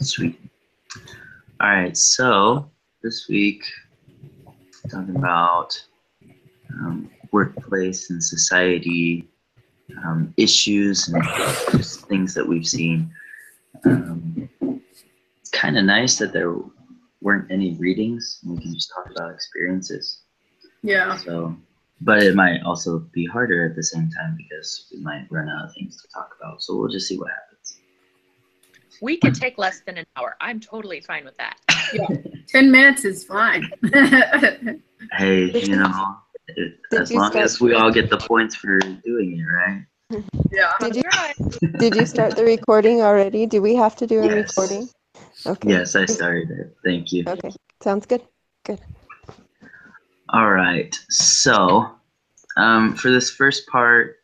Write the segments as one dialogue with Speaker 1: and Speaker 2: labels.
Speaker 1: Sweet. All right, so this week, talking about workplace and society issues and just things that we've seen. It's kind of nice that there weren't any readings and we can just talk about experiences.
Speaker 2: Yeah.
Speaker 1: So, but it might also be harder at the same time because we might run out of things to talk about. So we'll just see what happens.
Speaker 3: We could take less than an hour. I'm totally fine with that.
Speaker 2: Yeah. 10 minutes is fine.
Speaker 1: Hey, as long as we all get the points for doing it, right?
Speaker 2: Yeah.
Speaker 4: Did you start the recording already? Do we have to do a
Speaker 1: Yes.
Speaker 4: recording? Okay.
Speaker 1: Yes, I started it. Thank you.
Speaker 4: Okay. Sounds good. Good.
Speaker 1: All right. So, for this first part,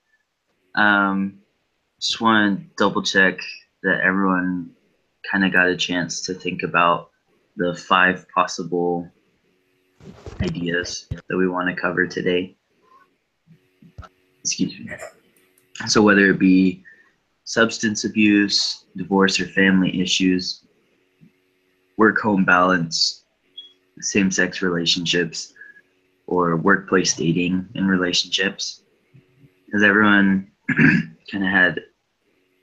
Speaker 1: just want to double check that everyone kind of got a chance to think about the 5 possible ideas that we want to cover today. Excuse me. So whether it be substance abuse, divorce or family issues, work-home balance, same-sex relationships, or workplace dating and relationships, has everyone kind of had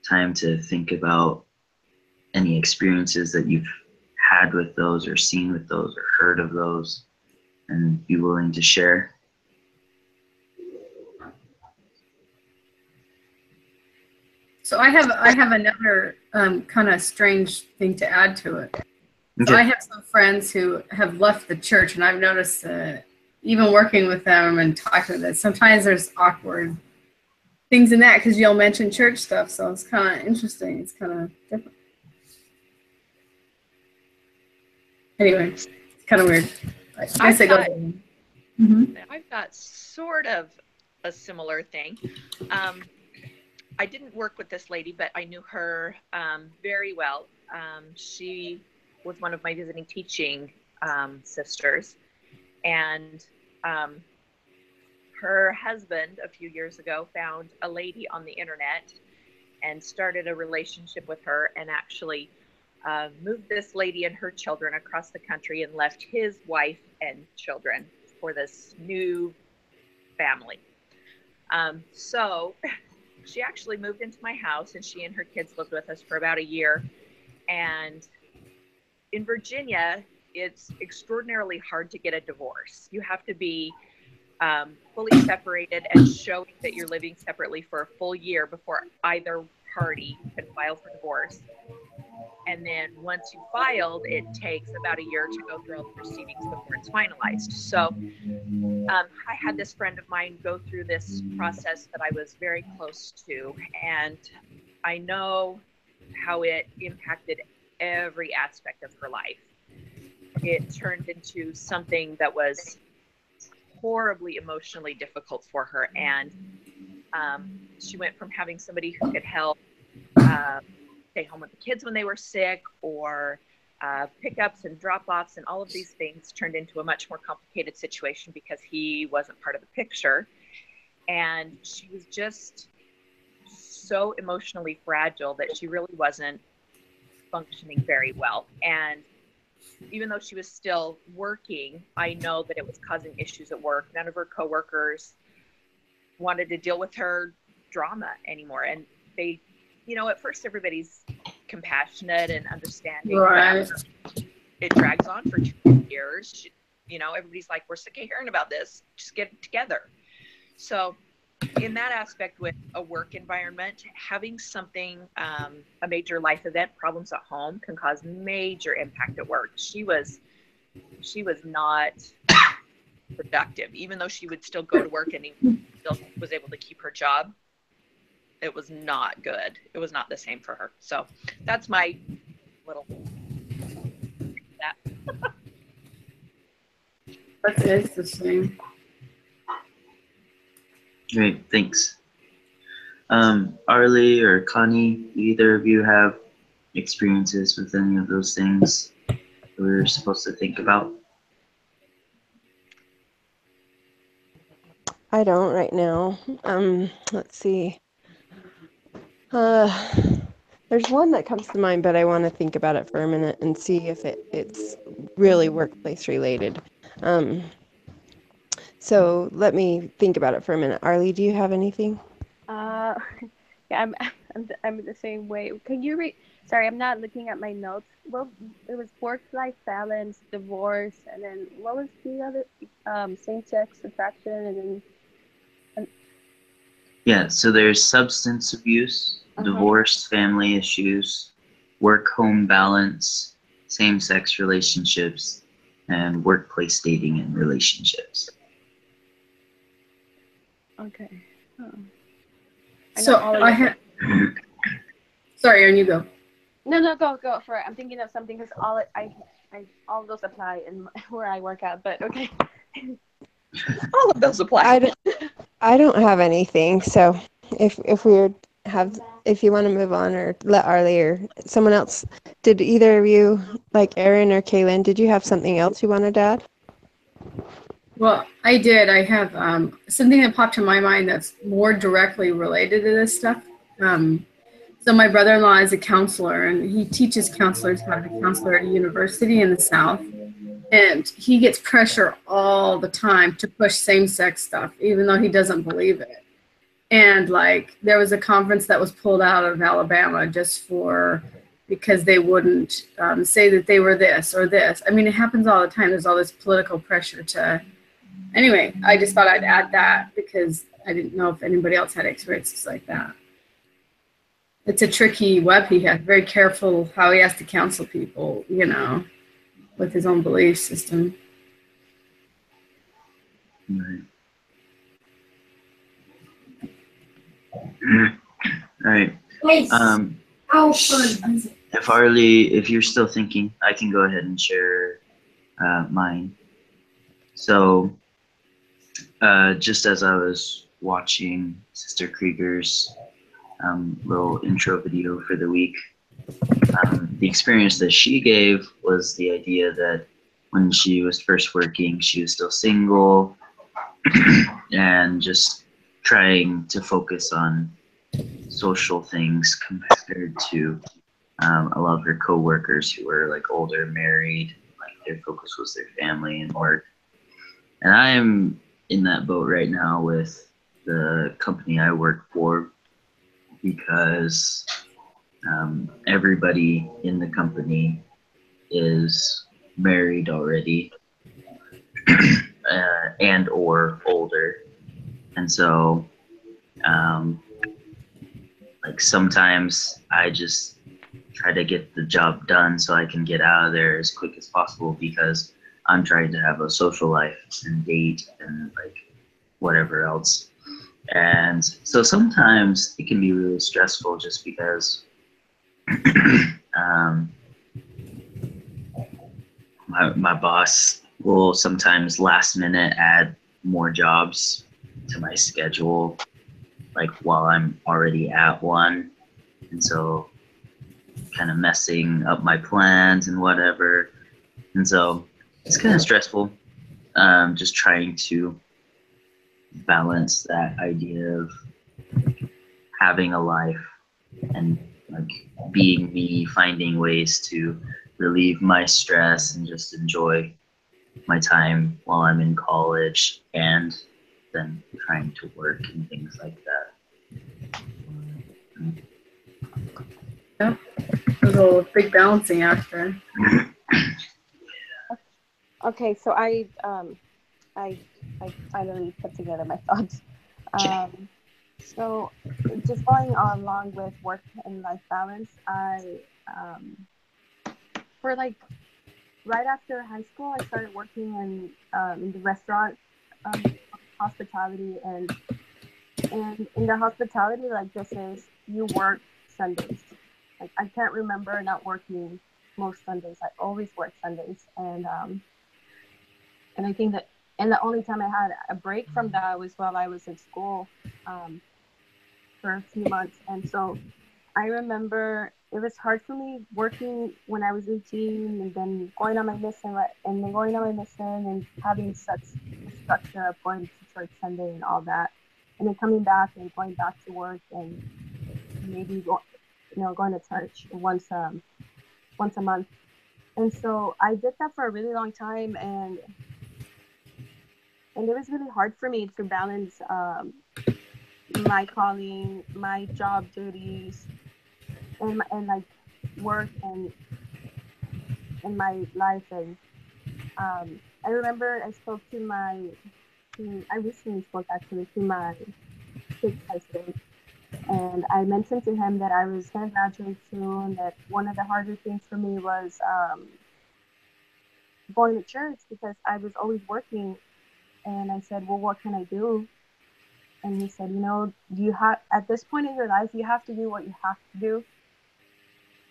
Speaker 1: time to think about any experiences that you've had with those or seen with those or heard of those and be willing to share?
Speaker 2: So I have another kind of strange thing to add to it.
Speaker 1: Okay.
Speaker 2: So I have some friends who have left the church, and I've noticed even working with them and talking to them, sometimes there's awkward things in that because you'll mention church stuff. So it's kind of interesting. It's kind of different. Anyway, it's kind of weird. I guess it goes.
Speaker 3: I've got sort of a similar thing. I didn't work with this lady, but I knew her very well. She was one of my visiting teaching sisters, and her husband a few years ago found a lady on the internet and started a relationship with her, and actually moved this lady and her children across the country and left his wife and children for this new family. So she actually moved into my house, and she and her kids lived with us for about a year. And in Virginia, it's extraordinarily hard to get a divorce. You have to be fully separated and showing that you're living separately for a full year before either party can file for divorce. And then once you filed, it takes about a year to go through all the proceedings before it's finalized. So I had this friend of mine go through this process that I was very close to, and I know how it impacted every aspect of her life. It turned into something that was horribly emotionally difficult for her, and she went from having somebody who could help stay home with the kids when they were sick, or pickups and drop-offs and all of these things, turned into a much more complicated situation because he wasn't part of the picture. And she was just so emotionally fragile that she really wasn't functioning very well. And even though she was still working, I know that it was causing issues at work. None of her coworkers wanted to deal with her drama anymore. And they, at first everybody's compassionate and understanding.
Speaker 2: Right.
Speaker 3: It drags on for 2 years. Everybody's like, we're sick of hearing about this. Just get it together. So in that aspect, with a work environment, having something, a major life event, problems at home, can cause major impact at work. She was not productive, even though she would still go to work and still was able to keep her job. It was not good. It was not the same for her. So that's my little that.
Speaker 2: That's interesting.
Speaker 1: Great, thanks. Arlie or Connie, do either of you have experiences with any of those things that we're supposed to think about?
Speaker 4: I don't right now. Let's see. There There's one that comes to mind, but I want to think about it for a minute and see if it's really workplace related. Um, so let me think about it for a minute. Arlie, do you have anything?
Speaker 5: Uh, yeah, I'm the same way. Can you read? Sorry, I'm not looking at my notes. Well, it was work-life balance, divorce, and then what was the other? Same-sex attraction, and then
Speaker 1: Yeah, so there's substance abuse, divorce, family issues, work-home balance, same-sex relationships, and workplace dating and relationships.
Speaker 5: okay. Oh.
Speaker 2: So I have. Sorry, Erin, you go.
Speaker 5: No, go for it. I'm thinking of something because all of those apply in where I work out. But okay.
Speaker 3: All of those apply.
Speaker 4: I don't have anything. So if you want to move on or let Arlie or someone else, did either of you, like Erin or Kaylin, did you have something else you wanted to add?
Speaker 2: Well, I did. I have something that popped to my mind that's more directly related to this stuff. So my brother-in-law is a counselor, and he teaches counselors how to be counselor at a university in the South. And he gets pressure all the time to push same-sex stuff, even though he doesn't believe it. And like there was a conference that was pulled out of Alabama just because they wouldn't say that they were this or this. I mean, it happens all the time. There's all this political pressure to. Anyway, I just thought I'd add that because I didn't know if anybody else had experiences like that. It's a tricky web he has. Very careful how he has to counsel people, with his own belief system.
Speaker 1: Right. All right.
Speaker 2: How fun is it?
Speaker 1: If you're still thinking, I can go ahead and share mine. So, just as I was watching Sister Krieger's little intro video for the week, the experience that she gave was the idea that when she was first working, she was still single and just trying to focus on social things compared to a lot of her coworkers who were like older, married, like their focus was their family and work. And I'm in that boat right now with the company I work for because everybody in the company is married already and or older. And so like sometimes I just try to get the job done so I can get out of there as quick as possible because I'm trying to have a social life and date and like whatever else. And so sometimes it can be really stressful just because my boss will sometimes last minute add more jobs to my schedule, like while I'm already at one. And so kind of messing up my plans and whatever. And so it's kind of stressful, just trying to balance that idea of having a life and like being me, finding ways to relieve my stress and just enjoy my time while I'm in college and then trying to work and things like that.
Speaker 2: Yep. There's a big balancing act there.
Speaker 5: Okay, so I finally put together my thoughts. So just going along with work and life balance, I for like right after high school, I started working in the restaurant hospitality, and in the hospitality, like this is you work Sundays. Like I can't remember not working most Sundays. I always work Sundays, and I think that, and the only time I had a break from that was while I was in school for a few months. And so I remember it was hard for me working when I was 18 and then going on my mission and having such a structure of going to church Sunday and all that. And then coming back and going back to work and maybe going to church once a month. And so I did that for a really long time, and it was really hard for me to balance my calling, my job duties, and like work and my life. And I remember I spoke I recently spoke actually to my state president, and I mentioned to him that I was going to graduate soon, that one of the harder things for me was going to church because I was always working. And I said, well, what can I do? And he said, you have, at this point in your life, you have to do what you have to do.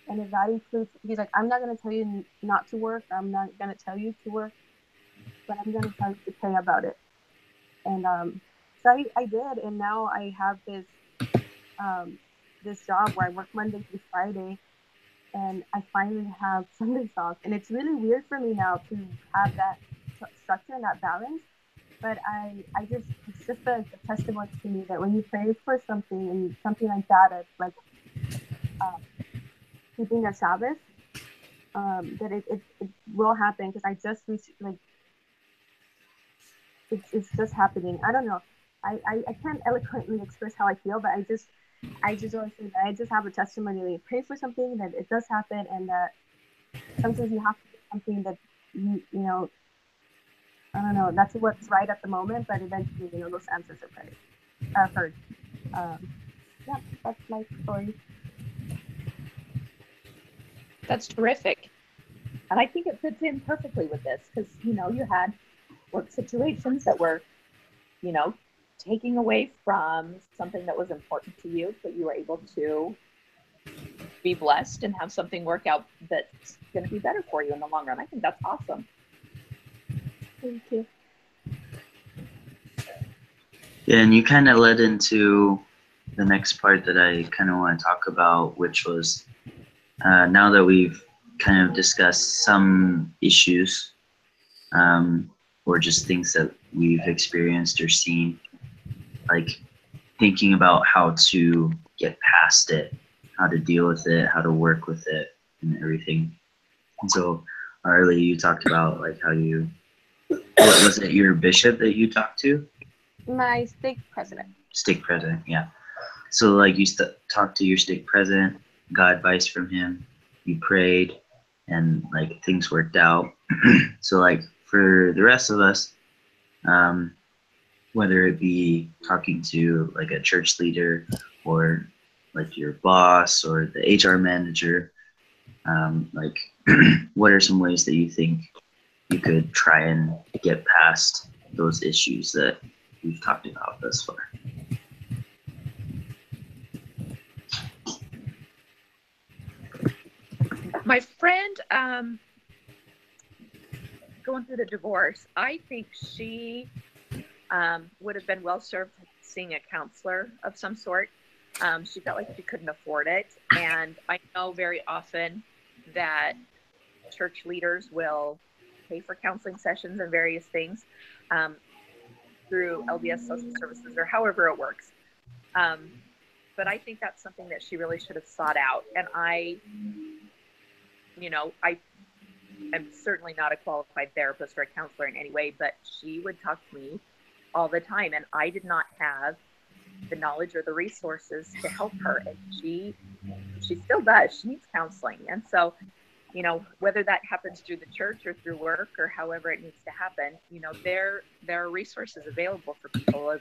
Speaker 5: And if that includes, he's like, I'm not going to tell you not to work. I'm not going to tell you to work, but I'm going to tell you to pray about it. And so I did. And now I have this job where I work Monday through Friday, and I finally have Sundays off. And it's really weird for me now to have that structure and that balance. But it's just a testimony to me that when you pray for something and something like that, it's like keeping a Sabbath, that it will happen. Because I just like it's just happening. I don't know. I can't eloquently express how I feel, but I just always say that I just have a testimony. Like, pray for something, that it does happen, and that sometimes you have to do something that you know. I don't know. That's what's right at the moment, but eventually, those answers are heard. Yeah, that's my story.
Speaker 3: That's terrific. And I think it fits in perfectly with this because, you had work situations that were, taking away from something that was important to you, but you were able to be blessed and have something work out that's going to be better for you in the long run. I think that's awesome.
Speaker 5: Thank you.
Speaker 1: Yeah, and you kind of led into the next part that I kind of want to talk about, which was now that we've kind of discussed some issues or just things that we've experienced or seen, like thinking about how to get past it, how to deal with it, how to work with it, and everything. And so, Arlie, you talked about like how you, what was it, your bishop that you talked to?
Speaker 5: My stake president.
Speaker 1: Stake president, yeah. So like you talked to your stake president, got advice from him, you prayed, and like things worked out. So like for the rest of us, whether it be talking to like a church leader or like your boss or the HR manager, like what are some ways that you think you could try and get past those issues that we've talked about thus far?
Speaker 3: My friend going through the divorce, I think she would have been well served seeing a counselor of some sort. She felt like she couldn't afford it. And I know very often that church leaders will pay for counseling sessions and various things through LDS Social Services or however it works. But I think that's something that she really should have sought out. And I am certainly not a qualified therapist or a counselor in any way, but she would talk to me all the time. And I did not have the knowledge or the resources to help her. And she still does. She needs counseling. And so, whether that happens through the church or through work or however it needs to happen, there are resources available for people, and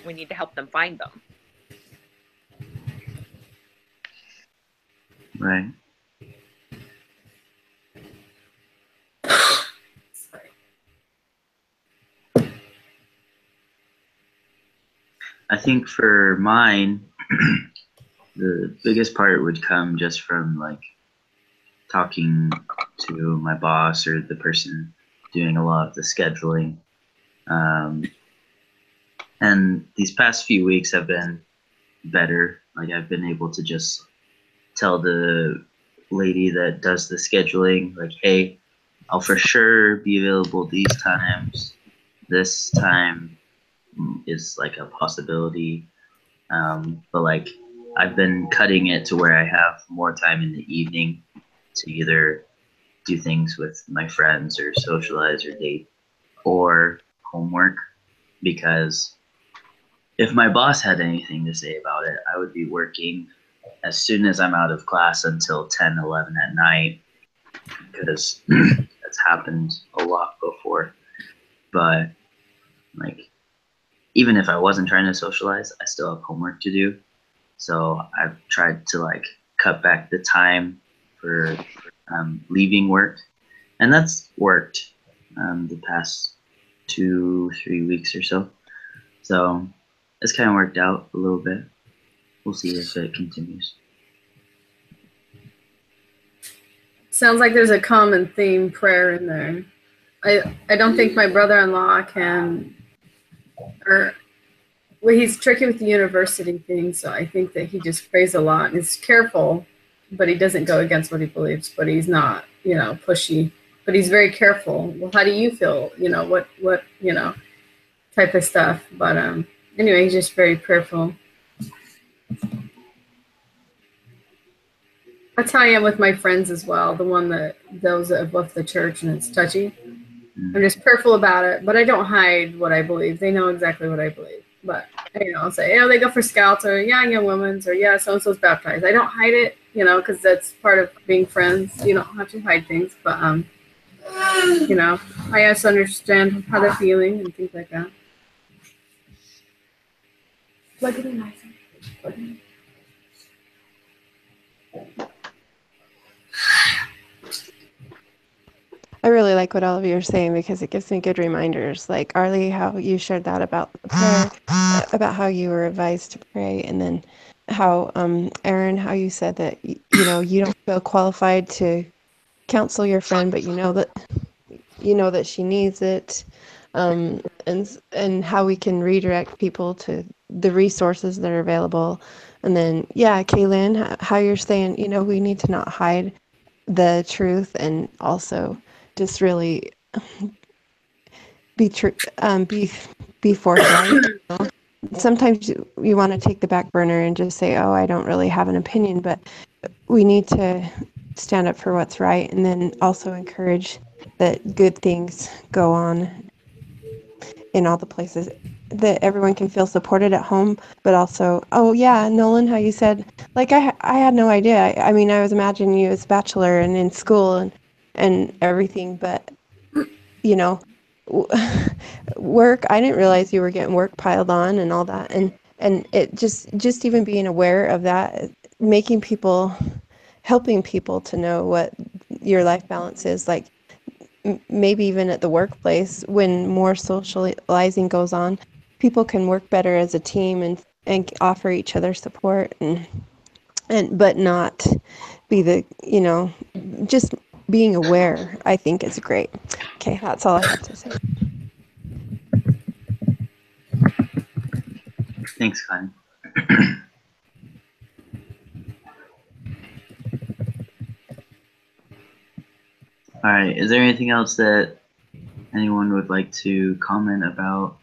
Speaker 3: we need to help them find them.
Speaker 1: Right. I think for mine, the biggest part would come just from like talking to my boss or the person doing a lot of the scheduling. And these past few weeks have been better. Like I've been able to just tell the lady that does the scheduling, like, hey, I'll for sure be available these times. This time is like a possibility. But like I've been cutting it to where I have more time in the evening to either do things with my friends or socialize or date or homework, because if my boss had anything to say about it, I would be working as soon as I'm out of class until 10, 11 at night, because that's happened a lot before. But like, even if I wasn't trying to socialize, I still have homework to do. So I've tried to like cut back the time for leaving work, and that's worked the past 2-3 weeks or so. So it's kind of worked out a little bit. We'll see if it continues.
Speaker 2: Sounds like there's a common theme prayer in there. I don't think my brother-in-law can, or well, he's tricky with the university thing, so I think that he just prays a lot and is careful, but he doesn't go against what he believes, but he's not, pushy, but he's very careful. Well, how do you feel? What type of stuff. But anyway, he's just very prayerful. That's how I am with my friends as well. Those that have left the church and it's touchy. I'm just prayerful about it, but I don't hide what I believe. They know exactly what I believe. But I'll say, they go for scouts, or young women's, or so-and-so's baptized. I don't hide it, because that's part of being friends. You don't have to hide things, but I just understand how they're feeling and things like that. Plug it in nice.
Speaker 4: I really like what all of you are saying, because it gives me good reminders. Like Arlie, how you shared that about the prayer, about how you were advised to pray, and then how Aaron, how you said that you don't feel qualified to counsel your friend, but you know that she needs it, and how we can redirect people to the resources that are available. And then Kaylin, how you're saying we need to not hide the truth, and also just really be true, be forthright. Sometimes you want to take the back burner and just say, "Oh, I don't really have an opinion," but we need to stand up for what's right, and then also encourage that good things go on in all the places, that everyone can feel supported at home, but also, Nolan, how you said, like, I had no idea. I mean, I was imagining you as a bachelor and in school and everything, but work, I didn't realize you were getting work piled on and all that, and it just even being aware of that, helping people to know what your life balance is like. Maybe even at the workplace, when more socializing goes on, people can work better as a team and offer each other support, and but not be just being aware, I think, is great. Okay, that's all I have to say.
Speaker 1: Thanks, Connie. All right, is there anything else that anyone would like to comment about?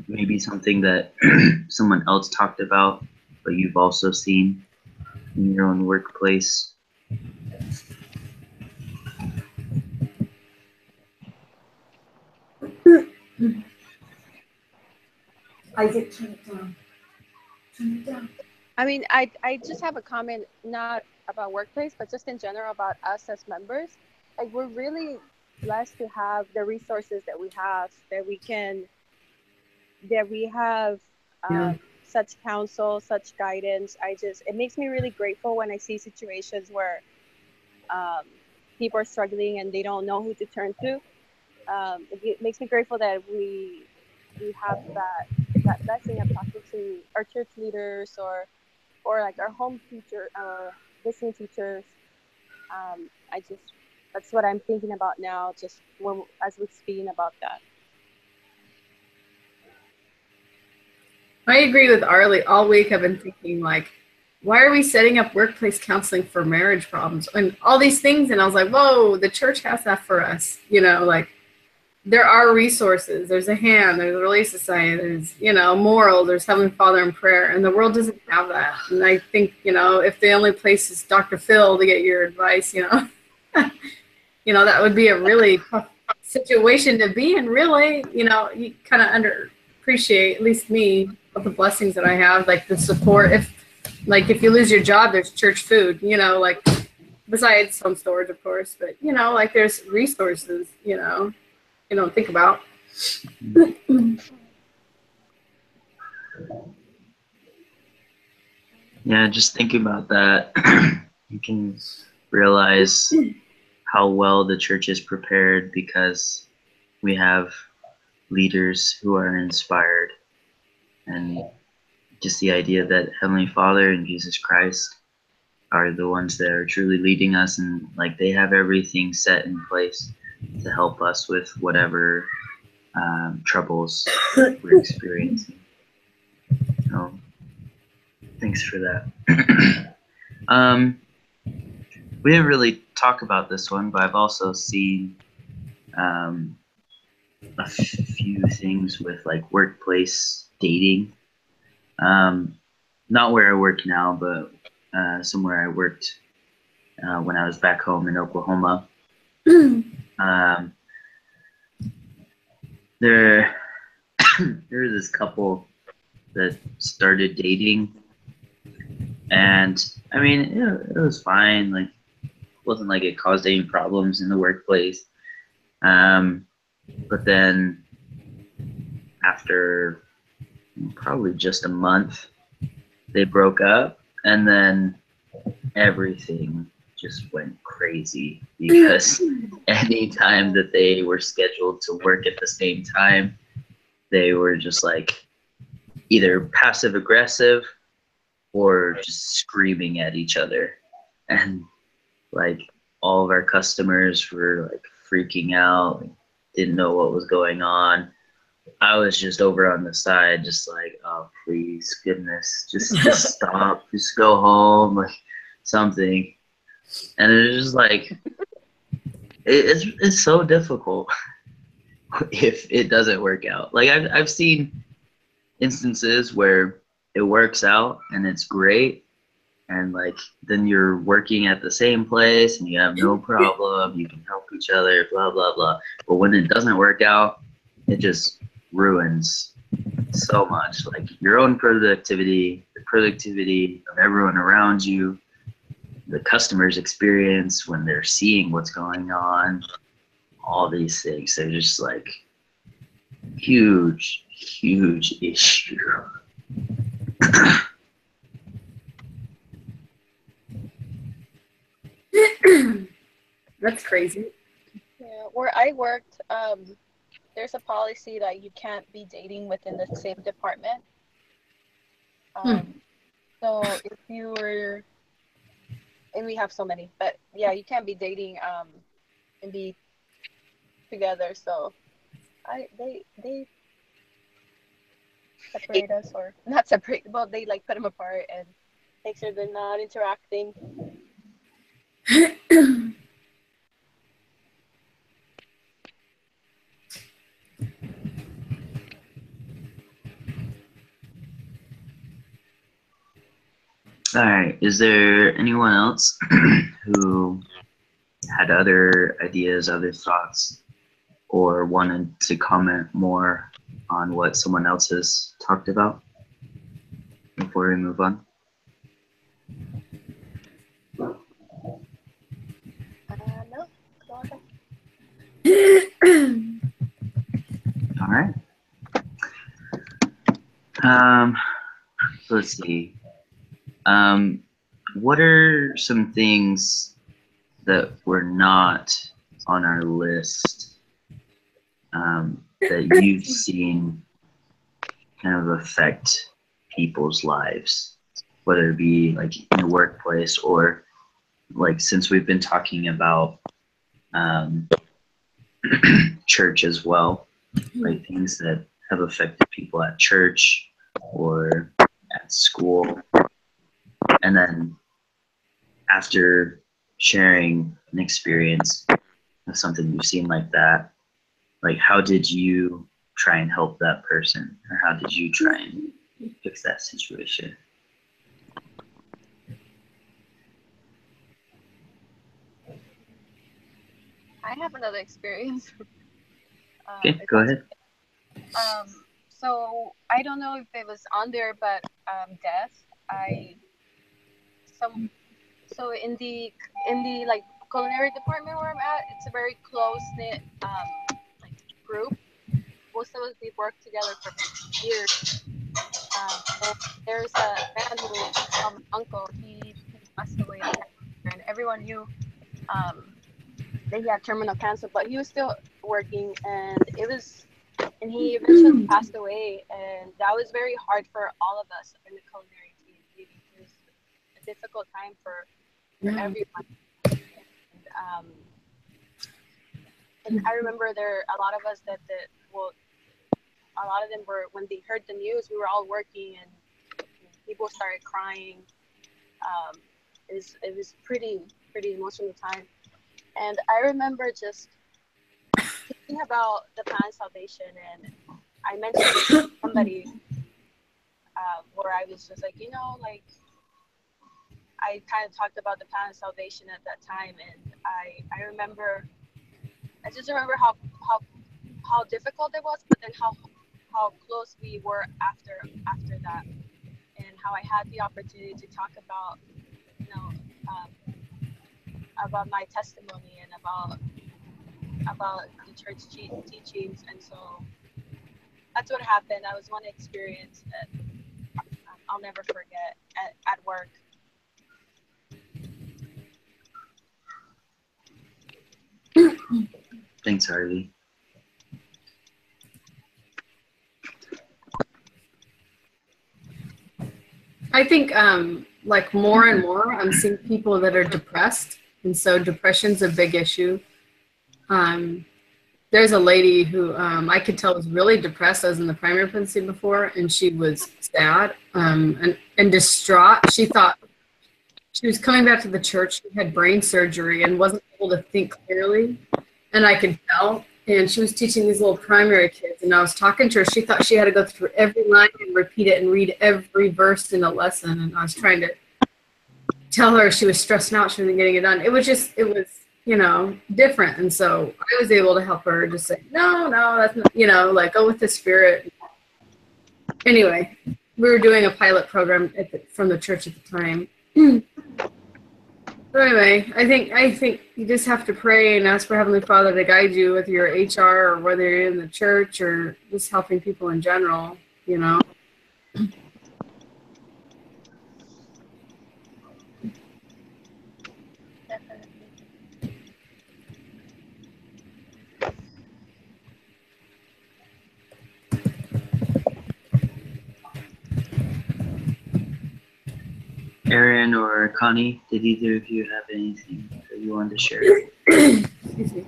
Speaker 1: Maybe something that someone else talked about, but you've also seen in your own workplace?
Speaker 2: Isaac, turn it down. Turn it down.
Speaker 5: I mean, I just have a comment, not about workplace, but just in general about us as members. Like, we're really blessed to have the resources that we have, that we have such counsel, such guidance. It makes me really grateful when I see situations where people are struggling and they don't know who to turn to. It makes me grateful that we have that blessing of talking to our church leaders or like our home teacher, listening teachers. That's what I'm thinking about now, just as we're speaking about that.
Speaker 2: I agree with Arlie. All week I've been thinking, like, why are we setting up workplace counseling for marriage problems and all these things? And I was like, whoa, the church has that for us. Like, there are resources. There's a hand, there's a Relief Society, there's, moral, there's Heavenly Father in prayer, and the world doesn't have that. And I think, if the only place is Dr. Phil to get your advice, that would be a really tough situation to be in, really. You kind of underappreciate, at least me, of the blessings that I have, like the support. If you lose your job, there's church food, besides home storage, of course, but, there's resources, you don't think about.
Speaker 1: Yeah, just thinking about that, you can realize how well the church is prepared because we have leaders who are inspired, and just the idea that Heavenly Father and Jesus Christ are the ones that are truly leading us, and like they have everything set in place to help us with whatever troubles we're experiencing. So thanks for that. We didn't really talk about this one, but I've also seen a few things with like workplace dating. Not where I work now, but somewhere I worked when I was back home in Oklahoma. There was this couple that started dating, and I mean, it was fine. Like, it wasn't like it caused any problems in the workplace. But then after probably just a month, they broke up, and then everything just went crazy because anytime that they were scheduled to work at the same time, they were just like either passive aggressive or just screaming at each other. And like all of our customers were like freaking out, like, didn't know what was going on. I was just over on the side, just like, oh, please, goodness, just stop, just go home, like something. And it's just like, it's so difficult if it doesn't work out. Like I've seen instances where it works out and it's great, and like then you're working at the same place and you have no problem, you can help each other, blah blah blah. But when it doesn't work out, it just ruins so much, like your own productivity, the productivity of everyone around you, the customer's experience when they're seeing what's going on, all these things. They're just like huge issue.
Speaker 2: That's crazy.
Speaker 6: Yeah, where I worked, there's a policy that you can't be dating within the same department. So if you were, and we have so many, but yeah, you can't be dating and be together. So they separate us, or not separate, but they like put them apart and make sure they're not interacting.
Speaker 1: All right, is there anyone else who had other ideas, other thoughts, or wanted to comment more on what someone else has talked about before we move on?
Speaker 6: No, go ahead.
Speaker 1: All right. Let's see. What are some things that were not on our list that you've seen kind of affect people's lives, whether it be like in the workplace or like since we've been talking about church as well, like things that have affected people at church or at school. And then after sharing an experience of something you've seen like that, like, how did you try and help that person, or how did you try and fix that situation?
Speaker 6: I have another experience.
Speaker 1: Okay, go ahead.
Speaker 6: So I don't know if it was on there, but death. So in the like culinary department where I'm at, it's a very close knit like group. Most of us we've worked together for years. And there's a man who, my uncle, he passed away of cancer, and everyone knew that he had terminal cancer, but he was still working, and he eventually passed away, and that was very hard for all of us in the culinary team. It was a difficult time for everyone. And I remember a lot of us a lot of them were, when they heard the news, we were all working, and people started crying. It was pretty emotional time. And I remember just thinking about the Plan of Salvation, and I mentioned it to somebody where I was just like, like, I kind of talked about the Plan of Salvation at that time, and I just remember how difficult it was, but then how close we were after that, and how I had the opportunity to talk about about my testimony and about the church teachings. And so that's what happened. That was one experience that I'll never forget at work.
Speaker 1: Thanks, Harvey.
Speaker 2: I think like more and more I'm seeing people that are depressed, and so depression's a big issue. There's a lady who I could tell was really depressed. I was in the primary pregnancy before, and she was sad and distraught. She thought she was coming back to the church. She had brain surgery and wasn't able to think clearly, and I could tell. And she was teaching these little primary kids, and I was talking to her. She thought she had to go through every line and repeat it and read every verse in a lesson. And I was trying to tell her she was stressing out. She wasn't getting it done. It was different. And so I was able to help her just say, no, that's not, like, go with the Spirit. Anyway, we were doing a pilot program from the church at the time. So anyway, I think you just have to pray and ask for Heavenly Father to guide you with your HR, or whether you're in the church or just helping people in general,
Speaker 1: Aaron or Connie, did either of you have anything that you wanted to share?
Speaker 2: Excuse me.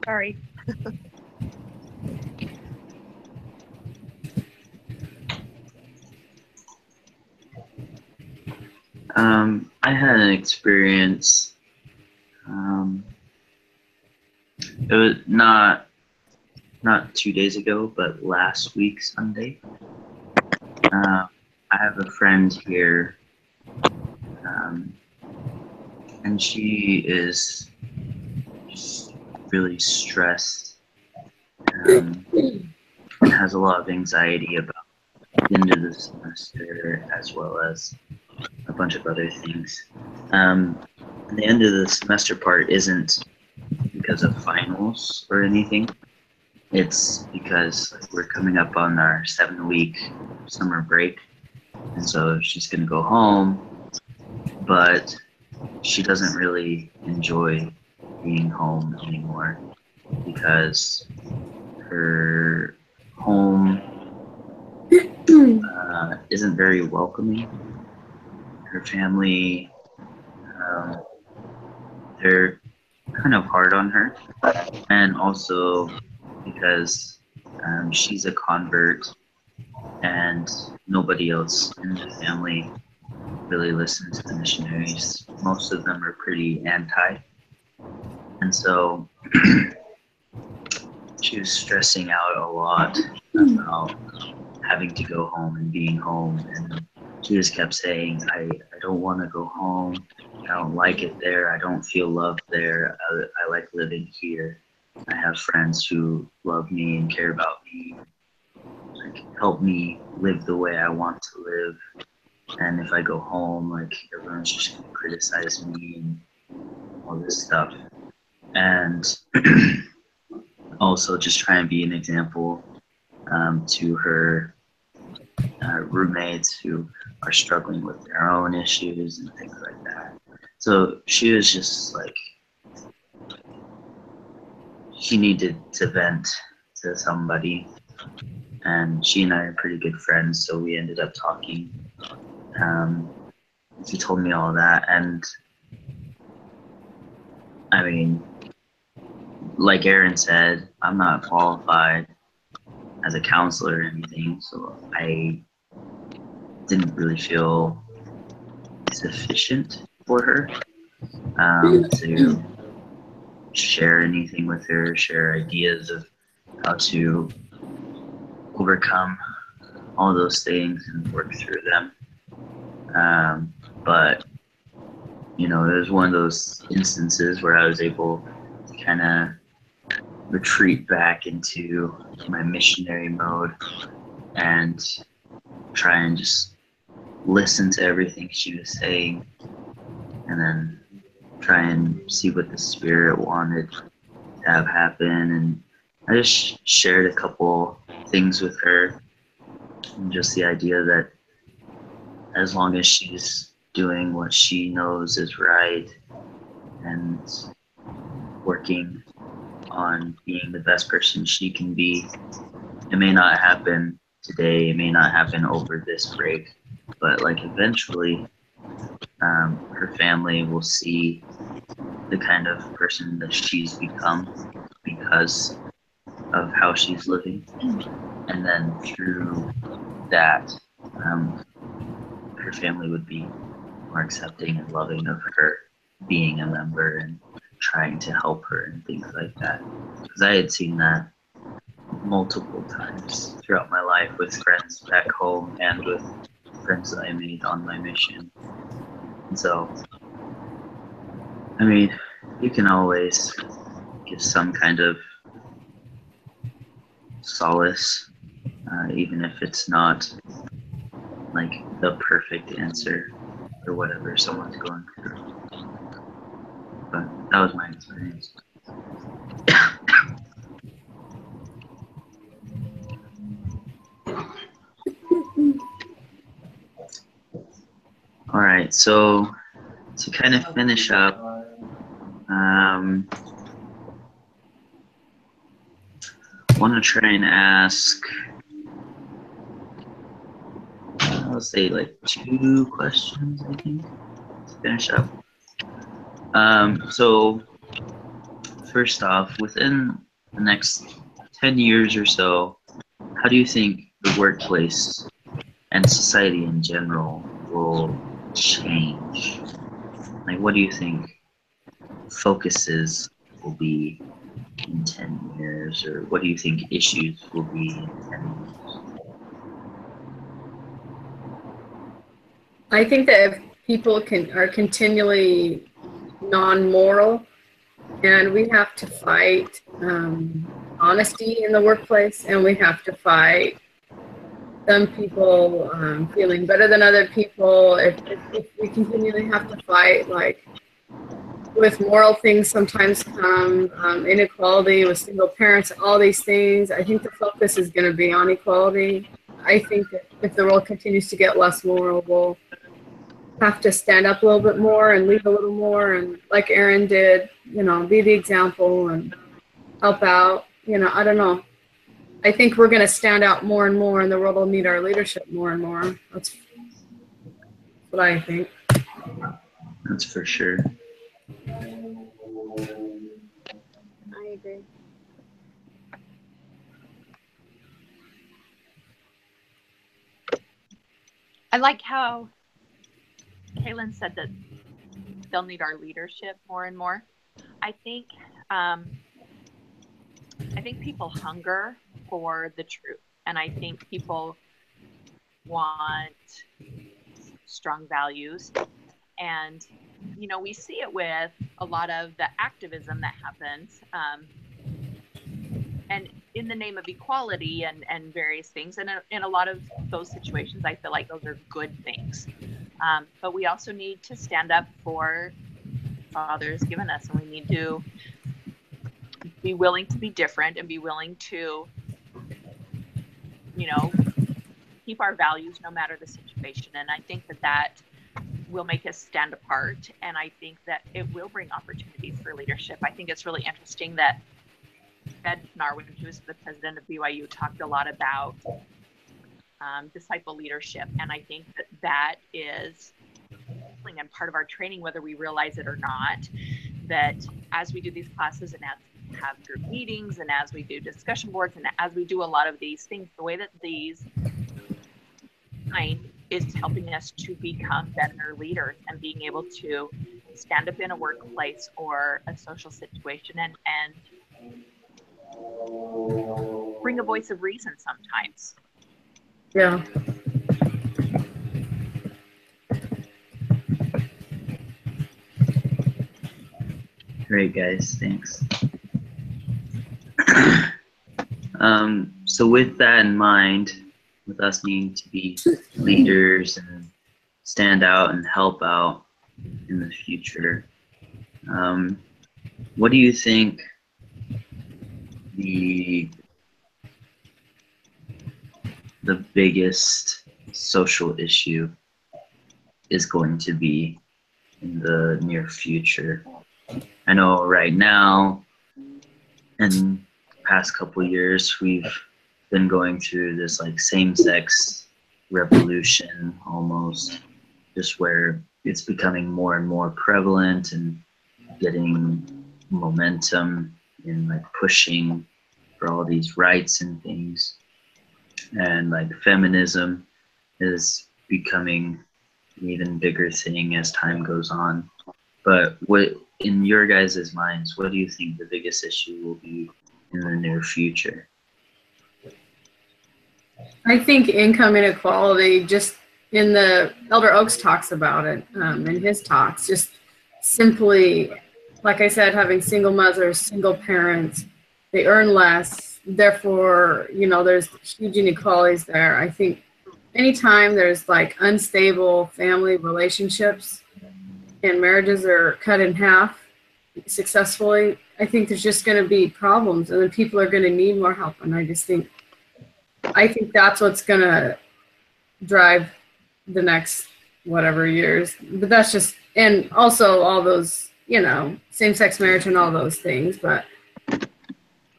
Speaker 3: Sorry.
Speaker 1: I had an experience. It was not 2 days ago, but last week Sunday. I have a friend here, and she is just really stressed and has a lot of anxiety about the end of the semester, as well as a bunch of other things. The end of the semester part isn't because of finals or anything. It's because we're coming up on our 7-week summer break, and so she's gonna go home, but she doesn't really enjoy being home anymore because her home isn't very welcoming. Her family, they're kind of hard on her, and also because she's a convert and nobody else in the family really listen to the missionaries. Most of them are pretty anti. And so she was stressing out a lot about having to go home and being home. And she just kept saying, I don't want to go home. I don't like it there. I don't feel loved there. I like living here. I have friends who love me and care about me, like help me live the way I want to live. And if I go home, like everyone's just gonna criticize me and all this stuff. And also just try and be an example to her roommates who are struggling with their own issues and things like that. So she was just like, she needed to vent to somebody. And she and I are pretty good friends, so we ended up talking. She told me all that, and I mean, like Aaron said, I'm not qualified as a counselor or anything, so I didn't really feel sufficient for her to share anything with her, share ideas of how to overcome all those things and work through them. But you know, it was one of those instances where I was able to kind of retreat back into my missionary mode and try and just listen to everything she was saying, and then try and see what the Spirit wanted to have happen. And I just shared a couple things with her, and just the idea that as long as she's doing what she knows is right and working on being the best person she can be, it may not happen today, it may not happen over this break, but like eventually her family will see the kind of person that she's become because of how she's living. And then through that, her family would be more accepting and loving of her being a member and trying to help her and things like that. Because I had seen that multiple times throughout my life with friends back home and with friends that I made on my mission. And so, I mean, you can always give some kind of solace, even if it's not like the perfect answer or whatever someone's going through. But that was my experience. All right, so to kind of finish up, I want to try and ask, I'll say like 2 questions, I think, to finish up. So first off, within the next 10 years or so, how do you think the workplace and society in general will change? Like, what do you think focuses will be in 10 years, or what do you think issues will be in 10 years?
Speaker 2: I think that if people are continually non-moral, and we have to fight honesty in the workplace, and we have to fight some people feeling better than other people. If we continually have to fight, like with moral things sometimes come inequality with single parents, all these things, I think the focus is going to be on equality. I think that if the world continues to get less moral, we'll have to stand up a little bit more and lead a little more, and like Aaron did, you know, be the example and help out. You know, I don't know. I think we're going to stand out more and more, and the world will need our leadership more and more. That's what I think.
Speaker 1: That's for sure.
Speaker 6: I agree.
Speaker 3: I like how Kaylin said that they'll need our leadership more and more. I think people hunger for the truth, and I think people want strong values. And we see it with a lot of the activism that happens, and in the name of equality and various things. And in a lot of those situations, I feel like those are good things. But we also need to stand up for Father's given us, and we need to be willing to be different and be willing to, keep our values no matter the situation. And I think that will make us stand apart. And I think that it will bring opportunities for leadership. I think it's really interesting that Ed Pinar, when he was the president of BYU, talked a lot about disciple leadership. And I think that is and part of our training, whether we realize it or not, that as we do these classes and as we have group meetings and as we do discussion boards and as we do a lot of these things, the way that these is helping us to become better leaders and being able to stand up in a workplace or a social situation and bring a voice of reason sometimes.
Speaker 2: Yeah.
Speaker 1: Great, guys. Thanks. So with that in mind, with us needing to be leaders and stand out and help out in the future, what do you think the biggest social issue is going to be in the near future? I know right now, in the past couple of years, we've been going through this like same-sex revolution almost, just where it's becoming more and more prevalent and getting momentum in like pushing for all these rights and things. And like feminism is becoming an even bigger thing as time goes on. But what, in your guys' minds, what do you think the biggest issue will be in the near future?
Speaker 2: I think income inequality, just in the Elder Oaks talks about it in his talks, just simply, like I said, having single mothers, single parents, they earn less. Therefore, there's huge inequalities there. I think anytime there's like unstable family relationships and marriages are cut in half successfully, I think there's just going to be problems, and then people are going to need more help. And I think that's what's going to drive the next whatever years. But that's just, and also all those, same-sex marriage and all those things. But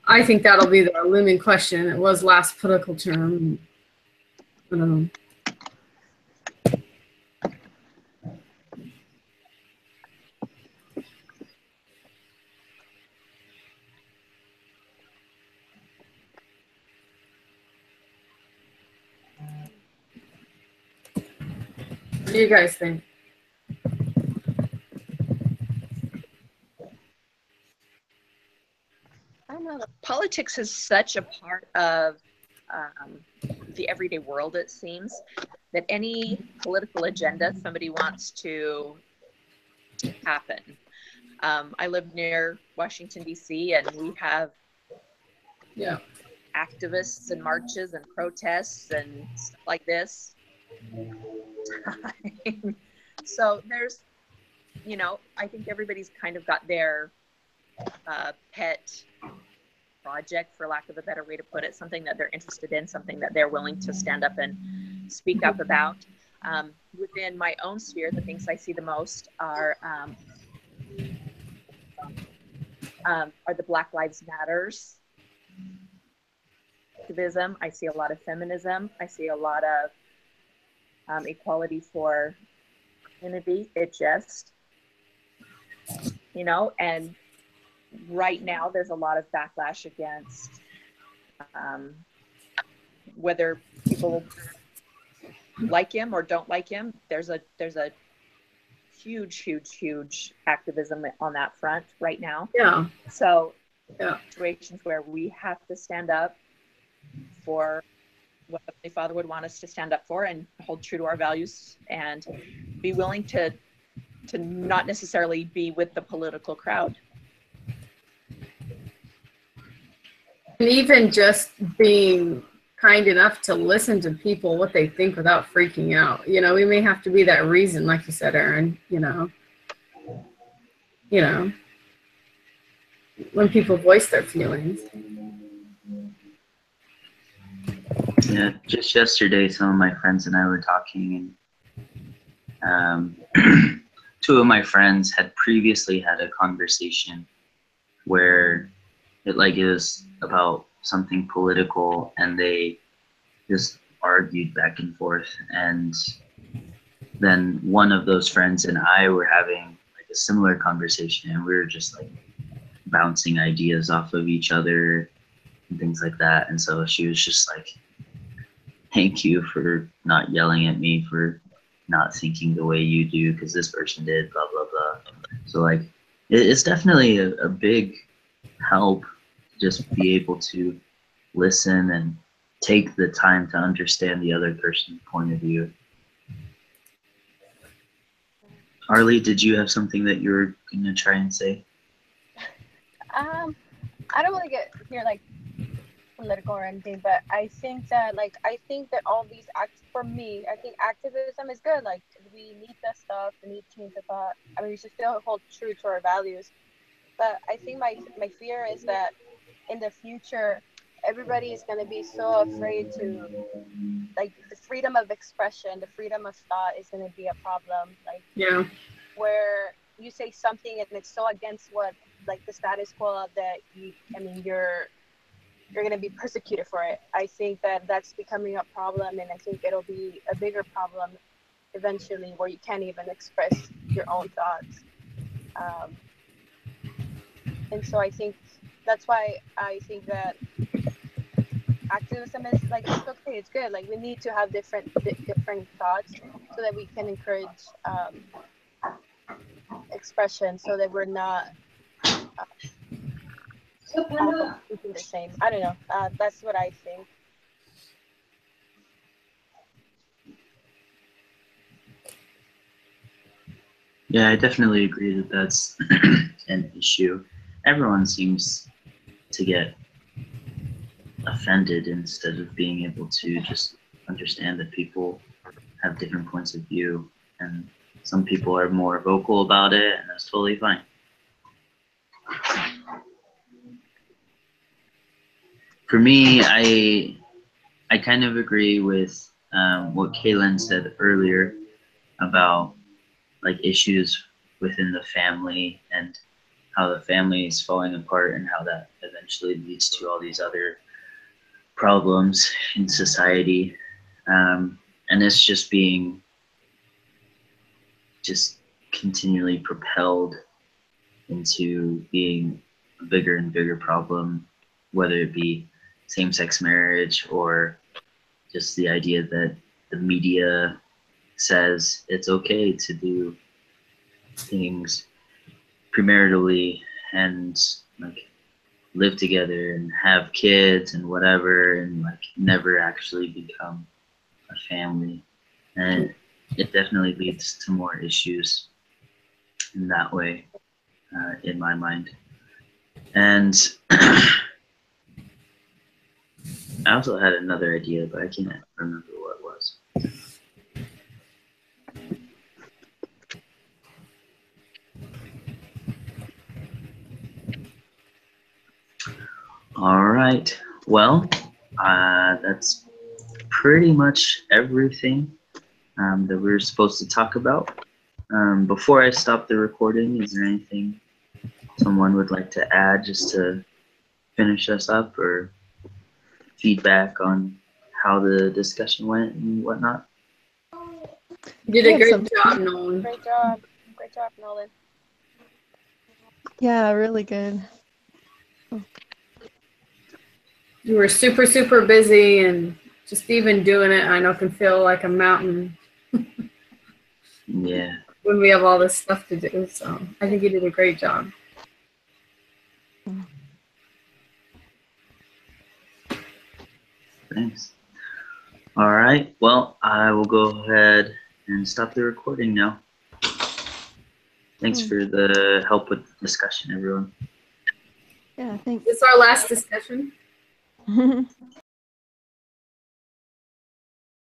Speaker 2: I think that'll be the looming question. It was last political term. I don't know. What do you guys think?
Speaker 3: I don't know. Politics is such a part of the everyday world, it seems, that any political agenda somebody wants to happen. I live near Washington, D.C., and we have activists and marches and protests and stuff like this. So there's, I think everybody's kind of got their pet project, for lack of a better way to put it, something that they're interested in, something that they're willing to stand up and speak up about. Within my own sphere, the things I see the most are the Black Lives Matters activism. I see a lot of feminism. I see a lot of equality for community. It just, and right now there's a lot of backlash against whether people like him or don't like him. There's a huge activism on that front right now.
Speaker 2: Yeah.
Speaker 3: So
Speaker 2: Yeah.
Speaker 3: situations where we have to stand up for what the Father would want us to stand up for and hold true to our values and be willing to not necessarily be with the political crowd.
Speaker 2: And even just being kind enough to listen to people, what they think without freaking out. You know, we may have to be that reason, like you said, Aaron, you know, when people voice their feelings.
Speaker 1: Yeah, just yesterday, some of my friends and I were talking, and two of my friends had previously had a conversation where it was about something political, and they just argued back and forth. And then one of those friends and I were having like a similar conversation, and we were just like bouncing ideas off of each other and things like that. And so she was just like, thank you for not yelling at me for not thinking the way you do, because this person did, blah, blah, blah. So like, it's definitely a big help to just be able to listen and take the time to understand the other person's point of view. Arlie, did you have something that you were going to try and say?
Speaker 6: I don't want to get here like political or anything, but I think that all these acts, for me, I think activism is good. Like, we need that stuff, we need to change the thought. I mean, we should still hold true to our values. But I think my fear is that in the future, everybody is going to be so afraid to, like, the freedom of expression, the freedom of thought is going to be a problem. Like,
Speaker 2: Yeah.
Speaker 6: where you say something and it's so against what, like, the status quo that you're going to be persecuted for it. I think that that's becoming a problem, and I think it'll be a bigger problem eventually, where you can't even express your own thoughts. And so I think that's why I think that activism is like, it's okay, it's good. Like, we need to have different thoughts so that we can encourage expression, so that we're not thinking the same. I don't know. That's what I think.
Speaker 1: Yeah, I definitely agree that that's an issue. Everyone seems to get offended instead of being able to just understand that people have different points of view, and some people are more vocal about it, and that's totally fine. For me, I kind of agree with what Kaylin said earlier about like issues within the family and how the family is falling apart, and how that eventually leads to all these other problems in society. And it's just being continually propelled into being a bigger and bigger problem, whether it be same-sex marriage or just the idea that the media says it's okay to do things premaritally and like live together and have kids and whatever, and like never actually become a family. And it definitely leads to more issues in that way, in my mind. And I also had another idea, but I can't remember what it was. All right. Well, that's pretty much everything that we're supposed to talk about. Before I stop the recording, is there anything someone would like to add just to finish us up, or feedback on how the discussion went and whatnot?
Speaker 2: You did a great job, Nolan.
Speaker 6: Great job, Nolan.
Speaker 4: Yeah, really good.
Speaker 2: You were super, super busy, and just even doing it, I know, can feel like a mountain.
Speaker 1: Yeah.
Speaker 2: when we have all this stuff to do. So I think you did a great job.
Speaker 1: Thanks. All right. Well, I will go ahead and stop the recording now. Thanks for the help with the discussion, everyone.
Speaker 4: Yeah, thanks.
Speaker 2: This is our last discussion.